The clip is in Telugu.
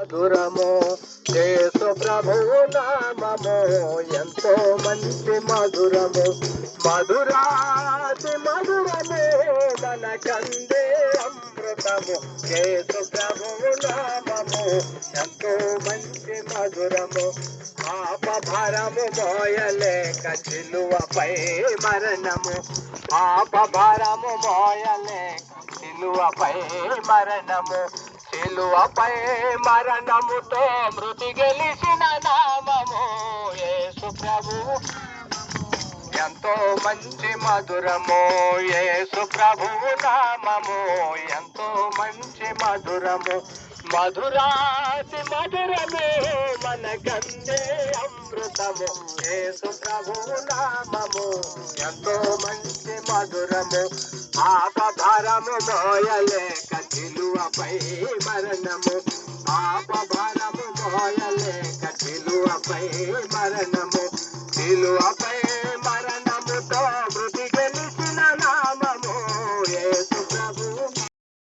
మధురము యేసు ప్రభువు నామము ఎంతో మంచి మధురము మధురాతి మధురము మనకందే అమృతము యేసు ప్రభువు నామము ఎంతో మంచి మధురము పాప భారము మోయలేక సిలువపై మరణము పాప భారము మోయలేక సిలువపై మరణము సిలువపై మరణముతో మృతి గెలిచిన నామము యేసు ప్రభువు ఎంతో మంచి మధురము యేసు ప్రభువు నామము ఎంతో మంచి మధురము మధురాతి మధురము మనకందే అమృతము యేసు ప్రభువు నామము ఎంతో మంచి మధురము పాప భారము మోయలేక సిలువపై మరణము పాప భారము మోయలేక సిలువపై మరణము సిలువ